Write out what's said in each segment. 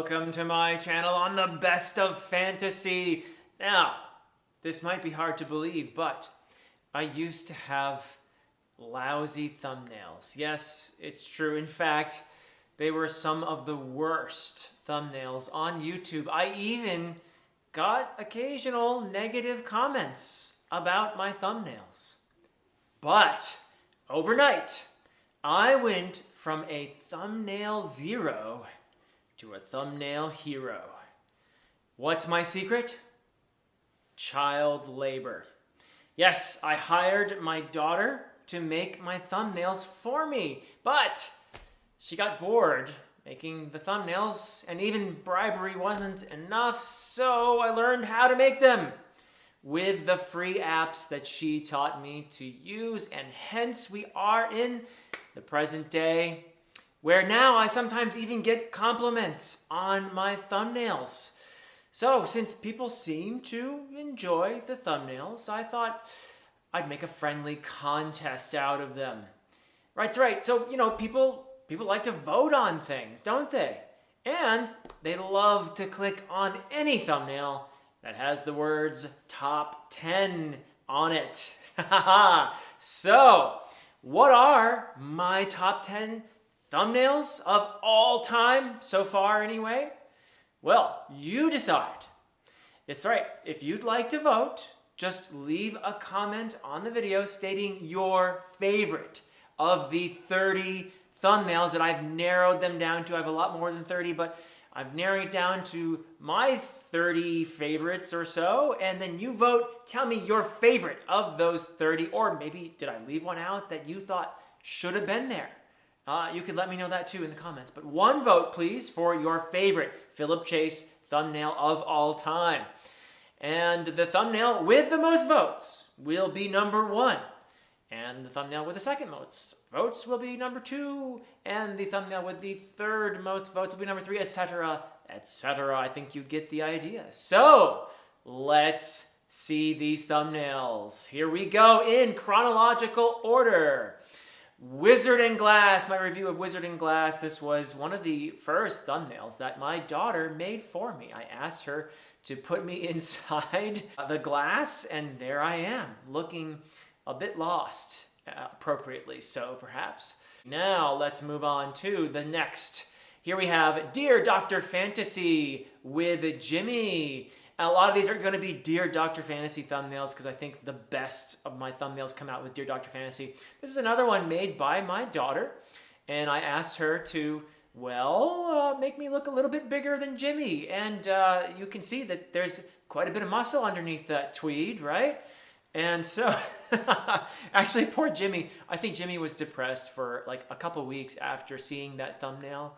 welcome to my channel on the best of fantasy. Now, this might be hard to believe, but I used to have lousy thumbnails. Yes, it's true. In fact, they were some of the worst thumbnails on YouTube. I even got occasional negative comments about my thumbnails. But overnight, I went from a thumbnail zero to a thumbnail hero. What's my secret? Child labor. Yes, I hired my daughter to make my thumbnails for me, but she got bored making the thumbnails, and even bribery wasn't enough, so I learned how to make them with the free apps that she taught me to use, and hence we are in the present day, where now I sometimes even get compliments on my thumbnails. So since people seem to enjoy the thumbnails, I thought I'd make a friendly contest out of them. That's right. So, people like to vote on things, don't they? And they love to click on any thumbnail that has the words top 10 on it. So, what are my top 10 thumbnails of all time so far anyway? Well, you decide. It's right. If you'd like to vote, just leave a comment on the video stating your favorite of the 30 thumbnails that I've narrowed them down to. I have a lot more than 30, but I've narrowed it down to my 30 favorites or so, and then you vote. Tell me your favorite of those 30, or maybe did I leave one out that you thought should have been there? You could let me know that too in the comments. But one vote, please, for your favorite Philip Chase thumbnail of all time. And the thumbnail with the most votes will be number 1. And the thumbnail with the second most votes will be number 2. And the thumbnail with the third most votes will be number 3, etc., etc. I think you get the idea. So, let's see these thumbnails. Here we go in chronological order. Wizard and Glass, my review of Wizard and Glass. This was one of the first thumbnails that my daughter made for me. I asked her to put me inside the glass, and there I am, looking a bit lost, appropriately so, perhaps. Now, let's move on to the next. Here we have Dear Dr. Fantasy with Jimmy. A lot of these are going to be Dear Dr. Fantasy thumbnails because I think the best of my thumbnails come out with Dear Dr. Fantasy. This is another one made by my daughter, and I asked her to, make me look a little bit bigger than Jimmy. And you can see that there's quite a bit of muscle underneath that tweed, right? And so, actually, poor Jimmy. I think Jimmy was depressed for like a couple weeks after seeing that thumbnail,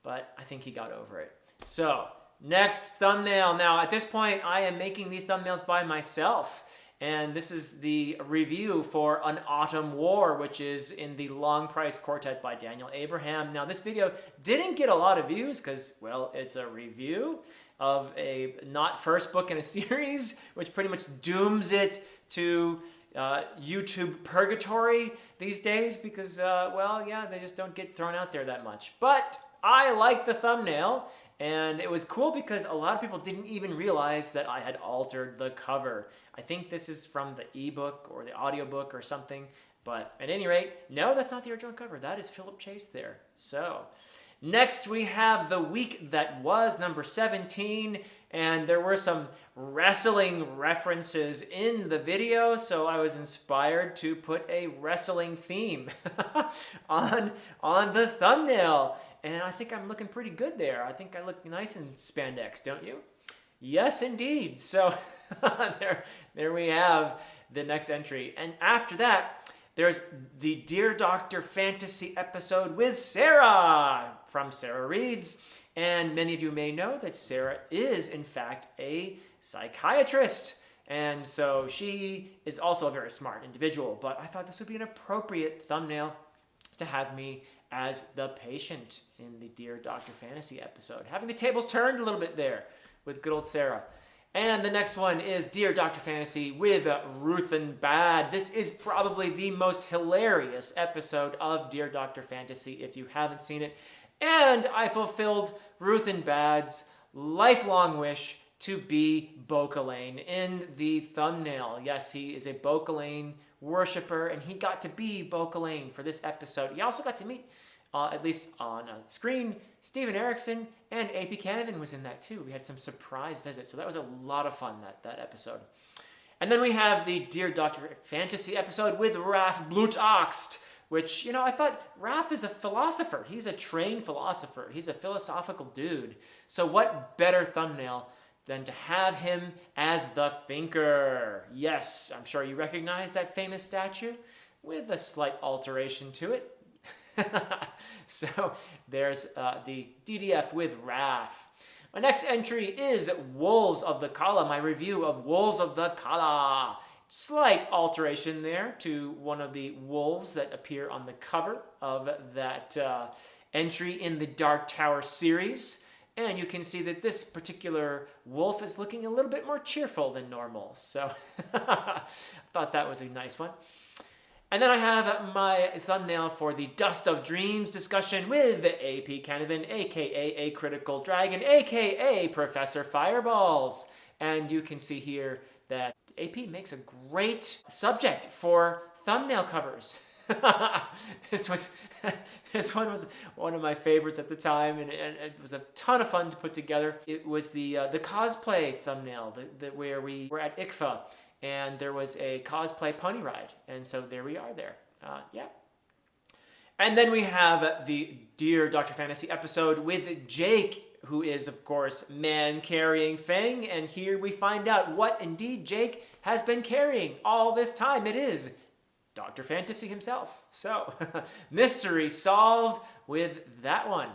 but I think he got over it. So, next thumbnail. Now, at this point, I am making these thumbnails by myself. And this is the review for An Autumn War, which is in the Long Price Quartet by Daniel Abraham. Now, this video didn't get a lot of views because, it's a review of a not first book in a series, which pretty much dooms it to YouTube purgatory these days because, they just don't get thrown out there that much. But I like the thumbnail. And it was cool because a lot of people didn't even realize that I had altered the cover. I think this is from the ebook or the audiobook or something. But at any rate, no, that's not the original cover. That is Philip Chase there. So, next we have The Week That Was, number 17. And there were some wrestling references in the video, so I was inspired to put a wrestling theme on the thumbnail. And I think I'm looking pretty good there. I think I look nice in spandex, don't you? Yes, indeed. So there we have the next entry. And after that, there's the Dear Dr. Fantasy episode with Sarah from Sarah Reads. And many of you may know that Sarah is, in fact, a psychiatrist. And so she is also a very smart individual. But I thought this would be an appropriate thumbnail to have me as the patient in the Dear Dr. Fantasy episode. Having the tables turned a little bit there with good old Sarah. And the next one is Dear Dr. Fantasy with Ruth and Bad. This is probably the most hilarious episode of Dear Dr. Fantasy if you haven't seen it. And I fulfilled Ruth and Bad's lifelong wish to be Bocalane in the thumbnail. Yes, he is a Bocalane worshiper, and he got to be Bocalane for this episode. He also got to meet, at least on screen, Steven Erikson, and AP Canavan was in that too. We had some surprise visits, so that was a lot of fun, that episode. And then we have the Dear Dr. Fantasy episode with Raf Blutaxt, which, I thought Raf is a philosopher. He's a trained philosopher. He's a philosophical dude. So what better thumbnail than to have him as the thinker? Yes, I'm sure you recognize that famous statue with a slight alteration to it. So there's the DDF with Raf. My next entry is Wolves of the Kala, my review of Wolves of the Kala. Slight alteration there to one of the wolves that appear on the cover of that entry in the Dark Tower series. And you can see that this particular wolf is looking a little bit more cheerful than normal. So I thought that was a nice one. And then I have my thumbnail for the Dust of Dreams discussion with AP Canavan, a.k.a. A Critical Dragon, a.k.a. Professor Fireballs. And you can see here that AP makes a great subject for thumbnail covers. This one was one of my favorites at the time, and it was a ton of fun to put together. It was the cosplay thumbnail, where we were at ICFA, and there was a cosplay pony ride, and so there we are there. Yeah. And then we have the Dear Dr. Fantasy episode with Jake, who is, of course, man carrying Fang, and here we find out what indeed Jake has been carrying all this time. It is Dr. Fantasy himself. So, mystery solved with that one.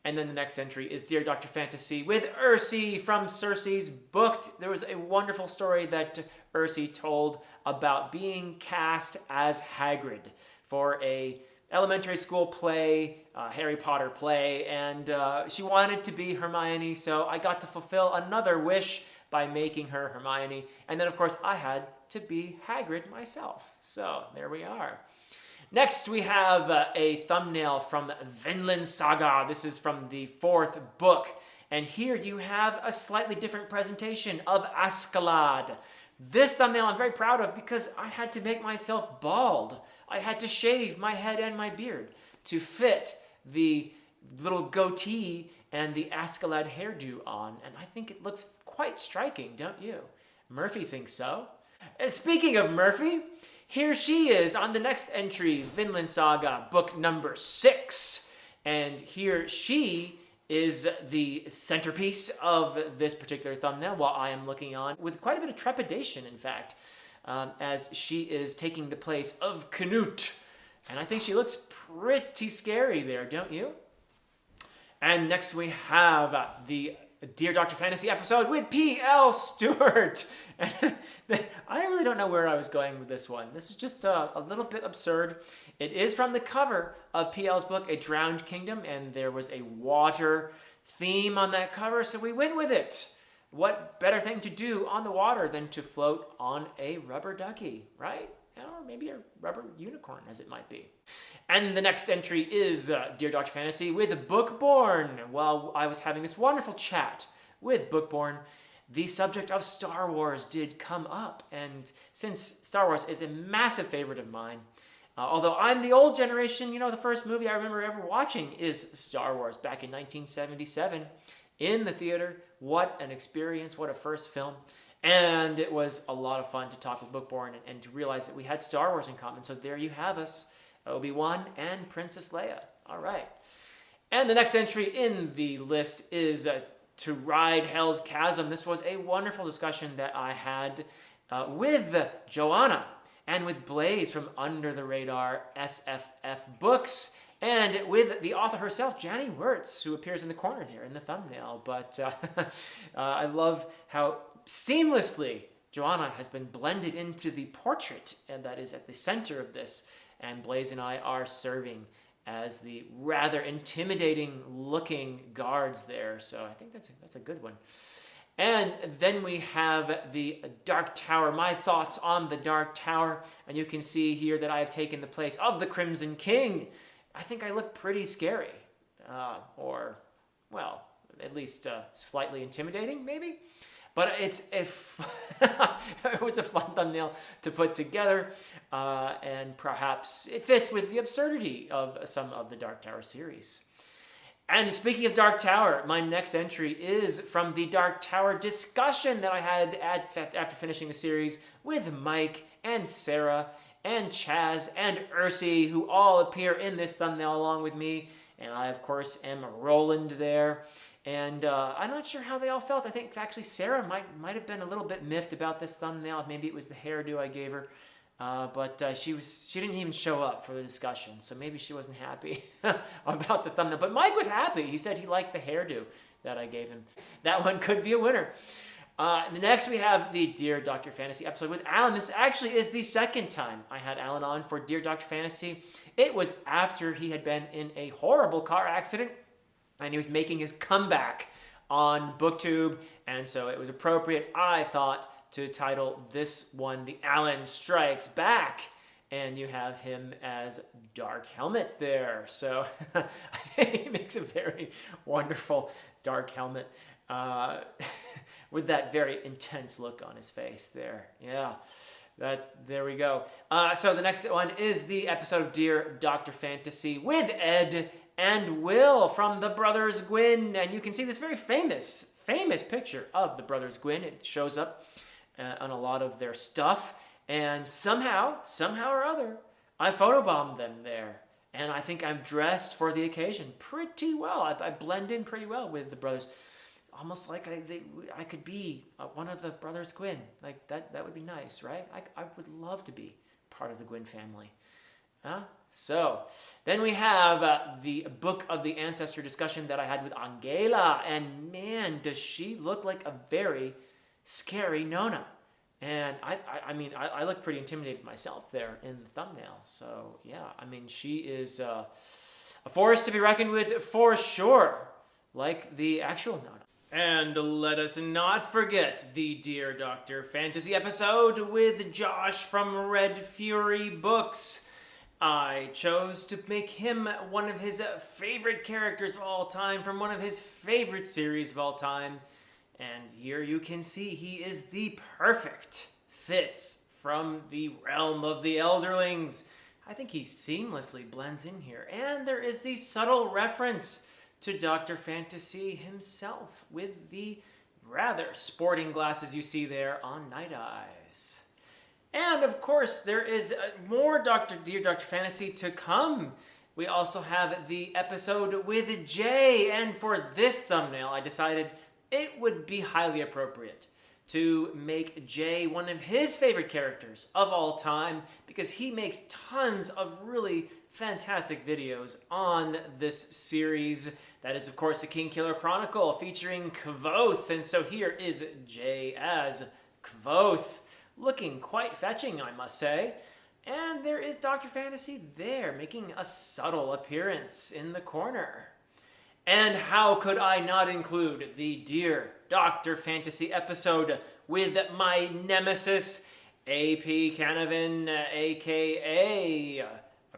And then the next entry is Dear Dr. Fantasy with Ursi from Circe's Booked. There was a wonderful story that Ursi told about being cast as Hagrid for a elementary school play, Harry Potter play, and she wanted to be Hermione, so I got to fulfill another wish by making her Hermione. And then, of course, I had to be Hagrid myself. So there we are. Next, we have a thumbnail from Vinland Saga. This is from the 4th book. And here you have a slightly different presentation of Askeladd. This thumbnail I'm very proud of because I had to make myself bald. I had to shave my head and my beard to fit the little goatee and the Askeladd hairdo on. And I think it looks quite striking, don't you? Murphy thinks so. And speaking of Murphy, here she is on the next entry, Vinland Saga, book number 6. And here she is the centerpiece of this particular thumbnail while I am looking on with quite a bit of trepidation, in fact, as she is taking the place of Canute. And I think she looks pretty scary there, don't you? And next we have the Dear Dr. Fantasy episode with P.L. Stewart. And I really don't know where I was going with this one. This is just a little bit absurd. It is from the cover of P.L.'s book, A Drowned Kingdom, and there was a water theme on that cover, so we went with it. What better thing to do on the water than to float on a rubber ducky, right? Or maybe a rubber unicorn, as it might be. And the next entry is Dear Dr. Fantasy with BOOKBORN. While I was having this wonderful chat with BOOKBORN, the subject of Star Wars did come up. And since Star Wars is a massive favorite of mine, although I'm the old generation, the first movie I remember ever watching is Star Wars back in 1977 in the theater. What an experience, what a first film. And it was a lot of fun to talk with BOOKBORN and to realize that we had Star Wars in common. So there you have us, Obi-Wan and Princess Leia. All right. And the next entry in the list is To Ride Hell's Chasm. This was a wonderful discussion that I had with Joanna and with Blaze from Under the Radar SFF Books, and with the author herself, Janny Wirtz, who appears in the corner there in the thumbnail. But I love how seamlessly Joanna has been blended into the portrait, and that is at the center of this. And Blaze and I are serving as the rather intimidating looking guards there. So I think that's a good one. And then we have the Dark Tower, my thoughts on the Dark Tower. And you can see here that I have taken the place of the Crimson King. I think I look pretty scary. or, well, at least slightly intimidating, maybe. But it was a fun thumbnail to put together, and perhaps it fits with the absurdity of some of the Dark Tower series. And speaking of Dark Tower, my next entry is from the Dark Tower discussion that I had after finishing the series with Mike and Sarah and Chaz and Ursi, who all appear in this thumbnail along with me. And I, of course, am Roland there. And I'm not sure how they all felt. I think actually Sarah might have been a little bit miffed about this thumbnail. Maybe it was the hairdo I gave her. But she didn't even show up for the discussion, so maybe she wasn't happy about the thumbnail. But Mike was happy. He said he liked the hairdo that I gave him. That one could be a winner. Next, we have the Dear Dr. Fantasy episode with Alan. This actually is the second time I had Alan on for Dear Dr. Fantasy. It was after he had been in a horrible car accident, and he was making his comeback on BookTube, and so it was appropriate, I thought, to title this one, The Alan Strikes Back. And you have him as Dark Helmet there. So I think he makes a very wonderful Dark Helmet with that very intense look on his face there. Yeah, there we go. So the next one is the episode of Dear Dr. Fantasy with Ed and Will from the Brothers Gwyn. And you can see this very famous picture of the Brothers Gwyn. It shows up on a lot of their stuff, and somehow or other, I photobombed them there, and I think I'm dressed for the occasion pretty well. I blend in pretty well with the brothers, almost like I could be one of the Brothers Gwyn. Like that would be nice, right? I would love to be part of the Gwyn family. So then we have the Book of the Ancestor discussion that I had with Angela, and man, does she look like a very scary Nona. And I mean, I look pretty intimidated myself there in the thumbnail. So yeah, I mean, she is a force to be reckoned with for sure, like the actual Nona. And let us not forget the Dear Dr. Fantasy episode with Josh from Red Fury Books. I chose to make him one of his favorite characters of all time from one of his favorite series of all time. And here you can see he is the perfect fits from the realm of the Elderlings. I think he seamlessly blends in here. And there is the subtle reference to Dr. Fantasy himself with the rather sporting glasses you see there on Night Eyes. And of course, there is more Dear Dr. Fantasy to come. We also have the episode with Jay. And for this thumbnail, I decided it would be highly appropriate to make Jay one of his favorite characters of all time, because he makes tons of really fantastic videos on this series. That is, of course, the King Killer Chronicle featuring Kvothe. And so here is Jay as Kvothe, looking quite fetching, I must say. And there is Dr. Fantasy there, making a subtle appearance in the corner. And how could I not include the Dear Dr. Fantasy episode with my nemesis, A.P. Canavan, a.k.a.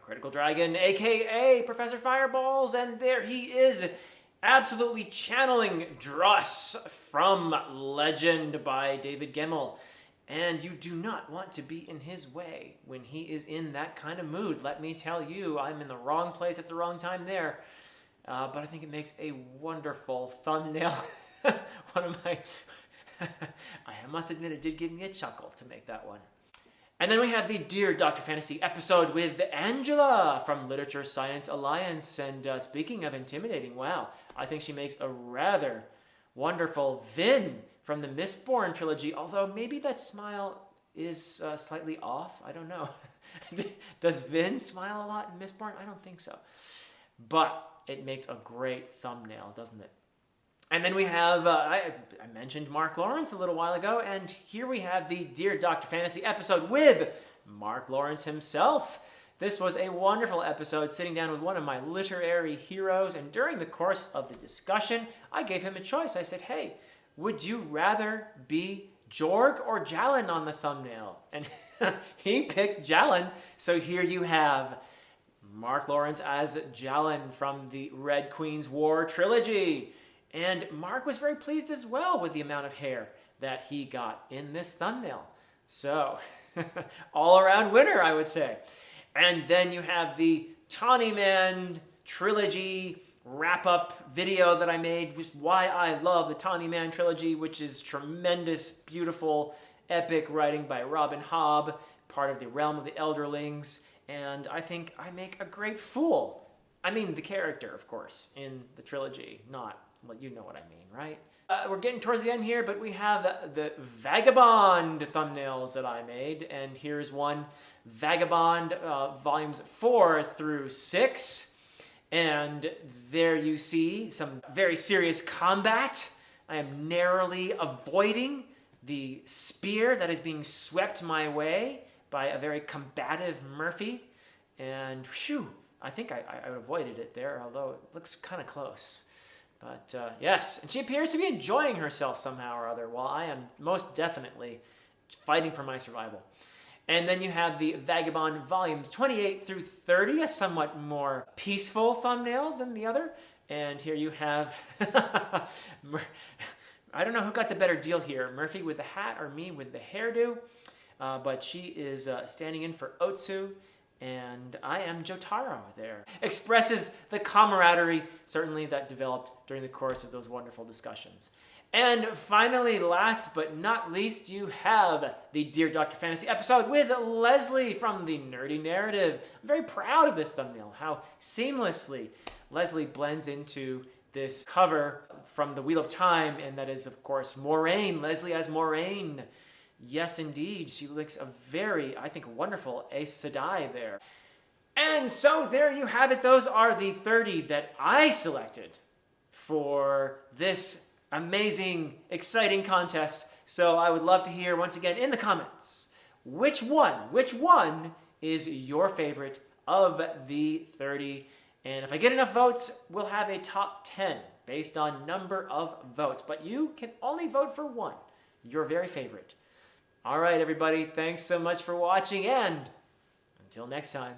a Critical Dragon, a.k.a. Professor Fireballs, and there he is, absolutely channeling Druss from Legend by David Gemmell. And you do not want to be in his way when he is in that kind of mood. Let me tell you, I'm in the wrong place at the wrong time there. But I think it makes a wonderful thumbnail. One of my... I must admit, it did give me a chuckle to make that one. And then we have the Dear Dr. Fantasy episode with Angela from Literature Science Alliance. And speaking of intimidating, wow, I think she makes a rather wonderful Vin from the Mistborn trilogy. Although maybe that smile is slightly off. I don't know. Does Vin smile a lot in Mistborn? I don't think so. But it makes a great thumbnail, doesn't it? And then we have, I mentioned Mark Lawrence a little while ago, and here we have the Dear Dr. Fantasy episode with Mark Lawrence himself. This was a wonderful episode, sitting down with one of my literary heroes, and during the course of the discussion, I gave him a choice. I said, hey, would you rather be Jorg or Jalin on the thumbnail? And he picked Jalin, so here you have Mark Lawrence as Jalyn from the Red Queen's War trilogy. And Mark was very pleased as well with the amount of hair that he got in this thumbnail. So, all-around winner, I would say. And then you have the Tawny Man trilogy wrap-up video that I made, which is why I love the Tawny Man trilogy, which is tremendous, beautiful, epic writing by Robin Hobb, part of the Realm of the Elderlings, and I think I make a great fool. I mean the character, of course, in the trilogy, not, well, you know what I mean, right? We're getting towards the end here, but we have the Vagabond thumbnails that I made, and here's one, Vagabond volumes 4 through 6, and there you see some very serious combat. I am narrowly avoiding the spear that is being swept my way by a very combative Murphy, and whew, I think I avoided it there, although it looks kind of close. But yes, and she appears to be enjoying herself somehow or other, while I am most definitely fighting for my survival. And then you have the Vagabond volumes 28 through 30, a somewhat more peaceful thumbnail than the other. And here you have, I don't know who got the better deal here, Murphy with the hat or me with the hairdo. But she is standing in for Otsu, and I am Jotaro there. Expresses the camaraderie, certainly, that developed during the course of those wonderful discussions. And finally, last but not least, you have the Dear Dr. Fantasy episode with Leslie from the Nerdy Narrative. I'm very proud of this thumbnail, how seamlessly Leslie blends into this cover from the Wheel of Time, and that is, of course, Moraine. Leslie as Moraine. Yes, indeed. She looks a very, I think, wonderful Aes Sedai there. And so there you have it. Those are the 30 that I selected for this amazing, exciting contest. So I would love to hear, once again, in the comments, which one is your favorite of the 30? And if I get enough votes, we'll have a top 10 based on number of votes. But you can only vote for one, your very favorite. All right, everybody, thanks so much for watching, and until next time.